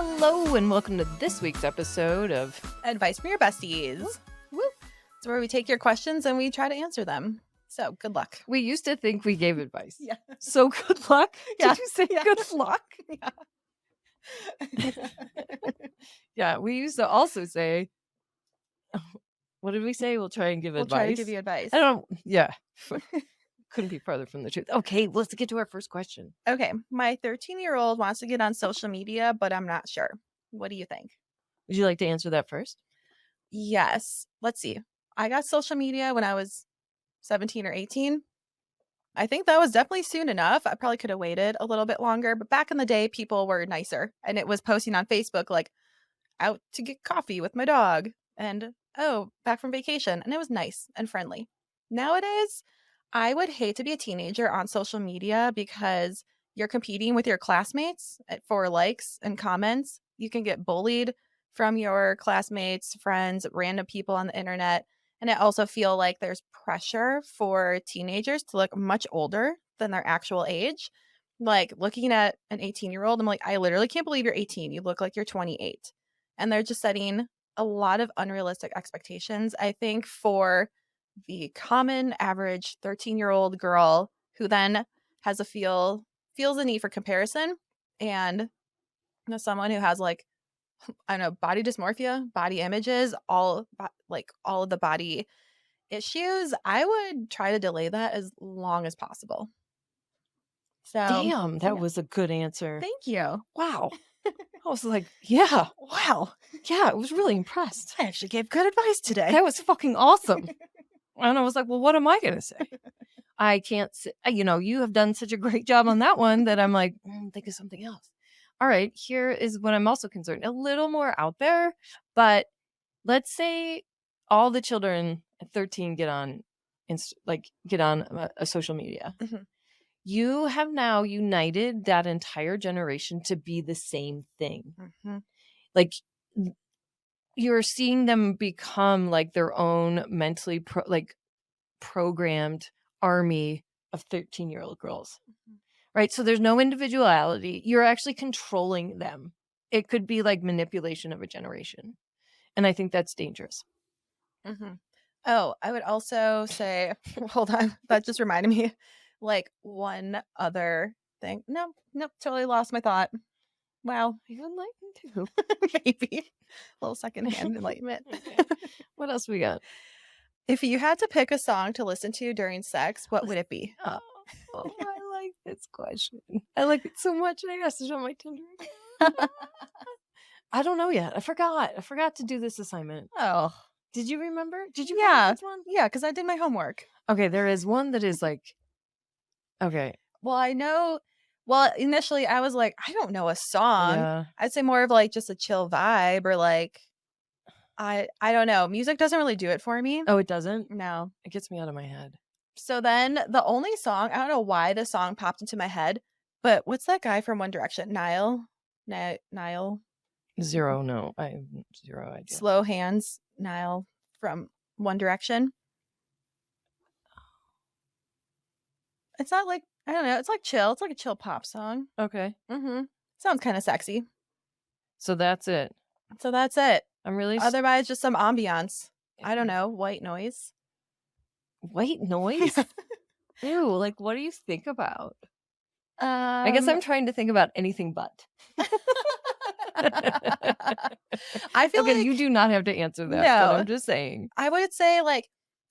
Hello and welcome to this week's episode of Advice from your besties. Woo. It's where we take your questions and we try to answer them. So good luck. We used to think we gave advice. Yeah. So good luck. Yeah. Did you say Yeah. good luck? Yeah. Yeah, we used to also say, what did we say? We'll try and give We'll advice. try to give you advice. I don't, yeah. Couldn't be farther from the truth. Okay, let's get to our first question. Okay. My 13-year-old wants to get on social media, but I'm not sure. What do you think? Would you like to answer that first? Yes. Let's see. I got social media when I was 17 or 18. I think that was definitely soon enough. I probably could have waited a little bit longer, but back in the day, people were nicer. And it was posting on Facebook, like, out to get coffee with my dog and, oh, back from vacation. And it was nice and friendly. Nowadays, I would hate to be a teenager on social media because you're competing with your classmates for likes and comments. You can get bullied from your classmates, friends, random people on the internet. And I also feel like there's pressure for teenagers to look much older than their actual age. Like looking at an 18-year-old, I'm like, I literally can't believe you're 18. You look like you're 28. And they're just setting a lot of unrealistic expectations, I think, for the common average 13-year-old girl who then has feels the need for comparison. And someone who has like, I don't know, body dysmorphia, body images, all of the body issues, I would try to delay that as long as possible. So Damn, that was a good answer. Thank you. Wow. I was like, yeah, wow. Yeah, I was really impressed. I actually gave good advice today. That was fucking awesome. And I was like, well, what am I going to say? I can't say, you have done such a great job on that one that I'm like, think of something else. All right, here is what I'm also concerned. A little more out there, but let's say all the children at 13 get on a social media. Mhm. You have now united that entire generation to be the same thing. Mm-hmm. Like you're seeing them become like their own mentally programmed army of 13-year-old girls. Mm-hmm. Right? So there's no individuality. You're actually controlling them. It could be like manipulation of a generation. And I think that's dangerous. Mm-hmm. Oh, I would also say, hold on, that just reminded me, like one other thing. Nope, totally lost my thought. Wow. You enlightened too. Maybe. A little secondhand enlightenment. Okay. What else we got? If you had to pick a song to listen to during sex, what would it be? Oh, I like this question. I like it so much. I asked it on my Tinder. I don't know yet. I forgot to do this assignment. Oh. Did you remember? Did you Yeah. this one? Yeah, because I did my homework. Okay, there is one that is like, okay. Well, I know. Well, initially I was like, I don't know a song. Yeah. I'd say more of like just a chill vibe or like, I don't know. Music doesn't really do it for me. Oh, it doesn't? No. It gets me out of my head. So then the only song, I don't know why the song popped into my head, but what's that guy from One Direction? Niall? Zero, no. I have zero idea. Slow Hands, Niall from One Direction. It's not like, I don't know, it's like chill. It's like a chill pop song. Okay. Mm-hmm. Sounds kind of sexy. So that's it. So that's it. I'm really... Otherwise, just some ambiance. I don't know. White noise. White noise? Ew, like what do you think about? I guess I'm trying to think about anything but. I feel okay, like you do not have to answer that. No. But I'm just saying. I would say like,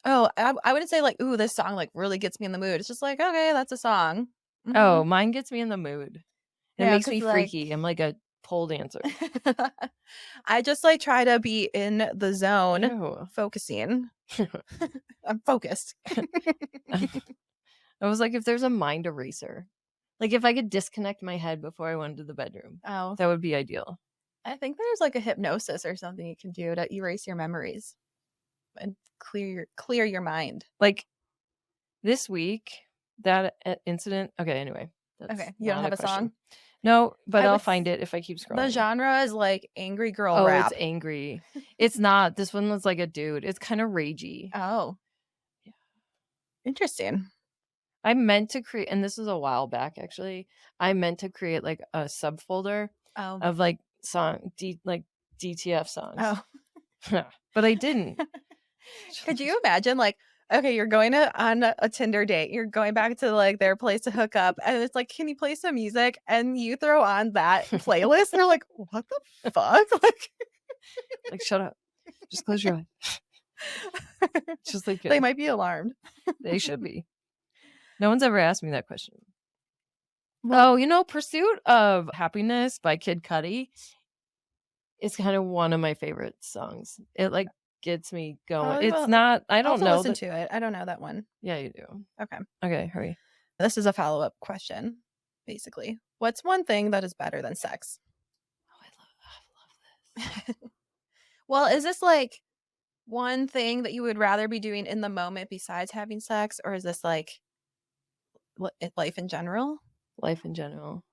I wouldn't say like, ooh, this song like really gets me in the mood. It's just like, okay, that's a song. Mm-hmm. Oh, mine gets me in the mood. It Yeah, makes me 'cause, like- freaky. I'm like a pole dancer. I just like try to be in the zone, Ew. focusing. I'm focused. I was like, if there's a mind eraser, like if I could disconnect my head before I went to the bedroom, Oh, that would be ideal. I think there's like a hypnosis or something you can do to erase your memories and clear your mind. Like this week, that incident. Okay, anyway. Okay, you don't have a song? No, but I I'll would find it if I keep scrolling. The genre is like angry girl Oh, rap. it's angry. It's not. This one was like a dude. It's kind of ragey. Oh, Yeah. Interesting. I meant to create, and this was a while back actually. I meant to create like a subfolder Oh, of like song, like DTF songs. Oh. But I didn't. Could you imagine, like, okay, you're going on a Tinder date, you're going back to, like, their place to hook up, and it's like, "Can you play some music?" And you throw on that playlist, they're like, "What the fuck?" Like, shut up. Just close your eyes. Just like They might be alarmed. they should be. No one's ever asked me that question. Well, Pursuit of Happiness by Kid Cudi is kind of one of my favorite songs. It, like, gets me going. probably It's will not I I'll have don't to know listen that to it. I don't know that one. Yeah, you do. Okay. Okay, hurry. This is a follow-up question, basically. What's one thing that is better than sex? Oh, I love this. Well, is this, like, one thing that you would rather be doing in the moment besides having sex, or is this, like, life in general? Life in general.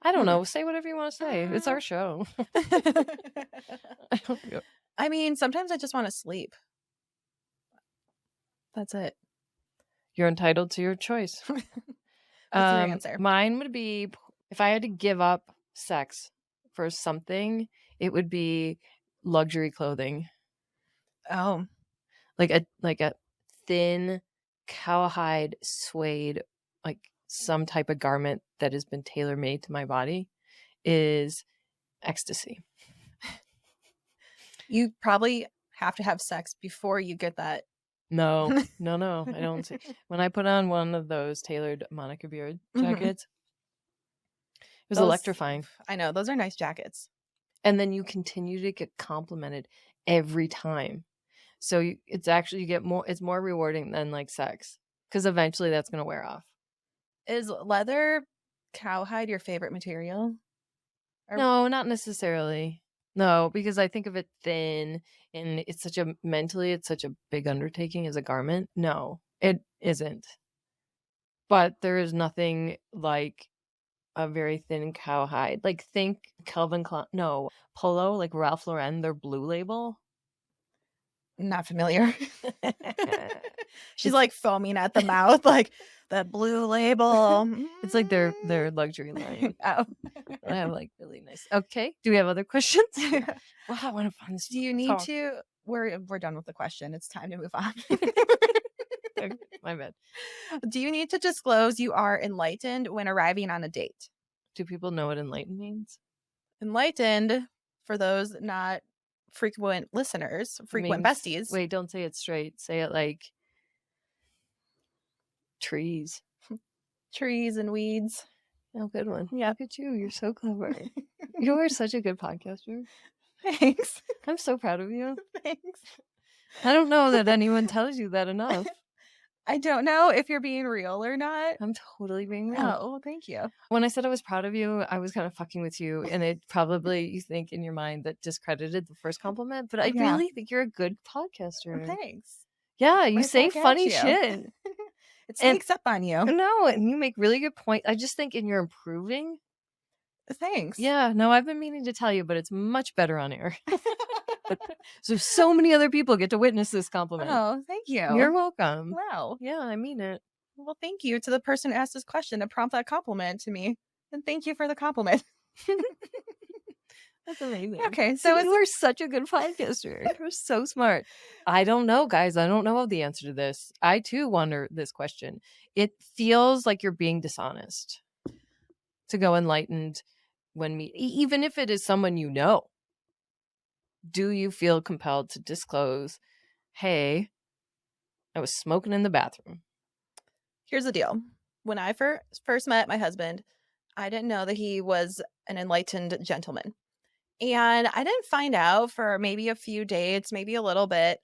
I don't Hmm. know. Say whatever you wanna say. It's our show. I don't know. I mean, sometimes I just wanna sleep. That's it. You're entitled to your choice. What's your answer? Mine would be if I had to give up sex for something, it would be luxury clothing. Oh, Like a thin cowhide suede, like some type of garment that has been tailor-made to my body is ecstasy. you probably have to have sex before you get that. No, no, I don't see when I put on one of those tailored Monica Beard Mhm. jackets, it was Those electrifying. I know, those are nice jackets. And then you continue to get complimented every time. So it's actually you get more it's more rewarding than like sex because eventually that's going to wear off. Is leather cowhide your favorite material? Or No, not necessarily. No, because I think of it thin and it's such a big undertaking as a garment. No, it isn't. But there is nothing like a very thin cowhide. Like think Calvin Klein, no, Polo, like Ralph Lauren, their blue label. not familiar. She's, It's like, foaming at the mouth, like, "The blue label." it's like their luxury line. Oh. I have like really nice. Okay, do we have other questions? Wow, I want to find this. Do you need to we're done with the question, it's time to move on. Okay, my bad. Do you need to disclose you are enlightened when arriving on a date? Do people know what enlightened means? Enlightened, for those not frequent listeners, It frequent means besties. wait, don't say it straight. Say it like trees. Trees and weeds. Oh, good one. Yeah. Look at you. You're so clever. You are such a good podcaster. Thanks. I'm so proud of you. Thanks. I don't know that anyone tells you that enough. I don't know if you're being real or not. I'm totally being real. Oh, well, thank you. When I said I was proud of you, I was kind of fucking with you, and it probably you think in your mind that discredited the first compliment, but I Yeah. really think you're a good podcaster. Thanks. Yeah, you Right say back at funny you. shit. It sneaks up on you. No, and you make really good points. I just think you're improving. Thanks. Yeah, no, I've been meaning to tell you, but it's much better on air. So many other people get to witness this compliment. Oh, thank you. You're welcome. Wow. Yeah, I mean it. Well, thank you to the person who asked this question to prompt that compliment to me. And thank you for the compliment. That's amazing. Okay, so you are such a good podcaster. You're so smart. I don't know, guys. I don't know the answer to this. I too wonder this question. It feels like you're being dishonest to go enlightened when even if it is someone you know. Do you feel compelled to disclose, hey, I was smoking in the bathroom? Here's the deal. When I first met my husband, I didn't know that he was an enlightened gentleman. And I didn't find out for maybe a few dates, maybe a little bit.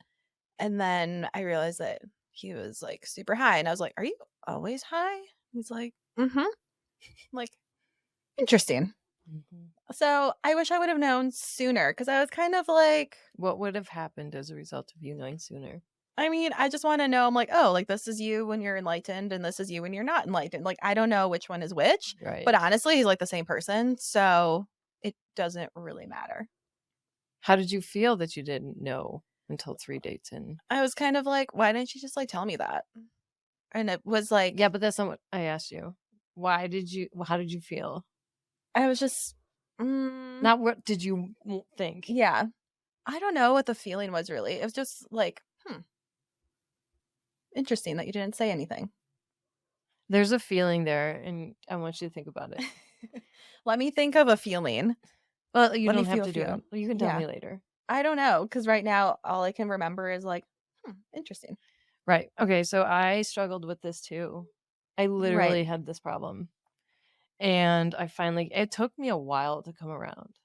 And then I realized that he was like super high. And I was like, "Are you always high?" He's like, "Mm-hmm." I'm like, interesting. Mm-hmm. So I wish I would have known sooner because I was kind of like, What would have happened as a result of you knowing sooner? I mean, I just want to know. I'm like, oh, like this is you when you're enlightened and this is you when you're not enlightened. Like, I don't know which one is which. Right. But honestly, he's like the same person. So it doesn't really matter. How did you feel that you didn't know until 3 dates in? I was kind of like, why didn't you just like tell me that? And it was like, Yeah, but that's not what I asked you. How did you feel? I was just Mm, Not what did you think? yeah. I don't know what the feeling was really. It was just like, interesting that you didn't say anything. There's a feeling there, and I want you to think about it. Let me think of a feeling. Well, you Let me don't have feel a to do feeling. it. You can tell Yeah. me later. I don't know because right now all I can remember is like, interesting. Right. Okay, so I struggled with this too. I Right. literally had this problem, and I finally it took me a while to come around,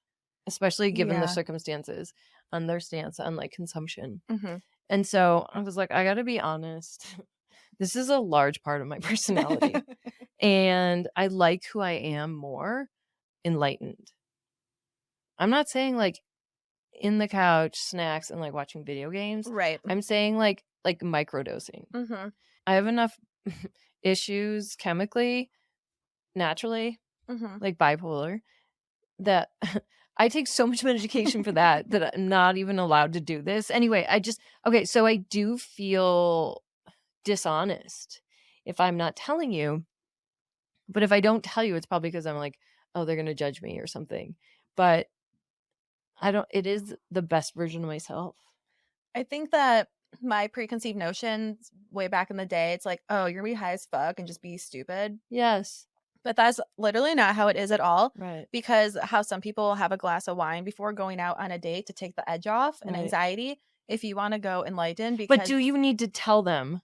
especially given the Yeah. circumstances on their stance on, like, consumption. Mhm. And so I was like, "I gotta be honest. This is a large part of my personality, and I like who I am more enlightened." I'm not saying, like, in the couch, snacks, and, like, watching video games. Right. I'm saying, like, microdosing. Mhm. I have enough issues chemically, naturally, Mhm. like bipolar, that I take so much medication for that that I'm not even allowed to do this. Anyway, I just okay, so I do feel dishonest if I'm not telling you, but if I don't tell you, it's probably because I'm like, "Oh, they're gonna judge me or something." But I don't it is the best version of myself. I think that my preconceived notions way back in the day, it's like, "Oh, you're gonna be high as fuck and just be stupid." Yes. But that's literally not how it is at all, Right. because how some people have a glass of wine before going out on a date to take the edge off and Right. anxiety, if you wanna go enlightened But because do you need to tell them?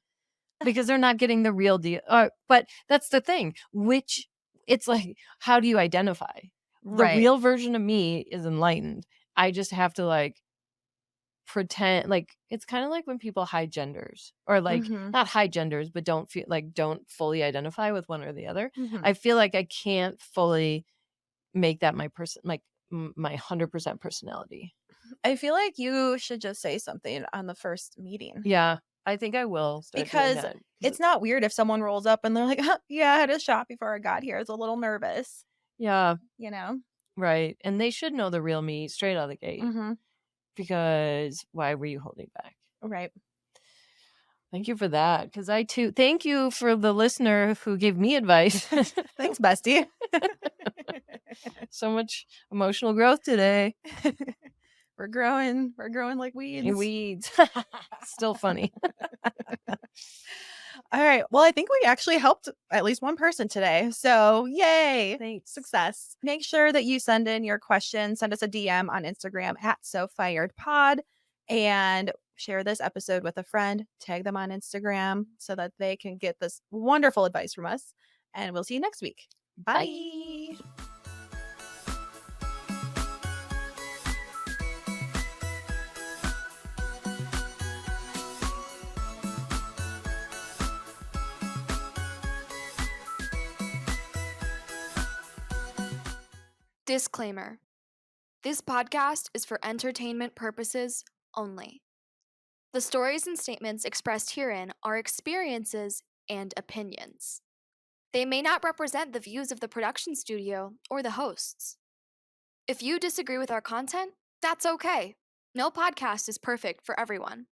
Because they're not getting the real deal but that's the thing, which it's like, how do you identify? The Right. real version of me is enlightened. I just have to, like, pretend like, it's kinda like when people hide genders or, like Mhm. not hide genders, but don't fully identify with one or the other. Mhm. I feel like I can't fully make that my person like, my 100% personality. I feel like you should just say something on the first meeting Yeah, I think I will start doing because that 'cause it's not weird if someone rolls up and they're like, Yeah, I had a shot before I got here. I was a little nervous," yeah, you know? right, and they should know the real me straight out of the gate. Mhm. Because why were you holding back? Right. Thank you for that. Because I too thank you for the listener who gave me advice. Thanks, bestie. So much emotional growth today. We're growing like And weeds. weeds. Still funny. All right. Well, I think we actually helped at least one person today. So, yay. Thanks. Success. Make sure that you send in your questions. Send us a DM on Instagram at SoFiredPod and share this episode with a friend. Tag them on Instagram so that they can get this wonderful advice from us. And we'll see you next week. Bye. Bye. Disclaimer: this podcast is for entertainment purposes only. The stories and statements expressed herein are experiences and opinions. They may not represent the views of the production studio or the hosts. If you disagree with our content, that's okay. No podcast is perfect for everyone.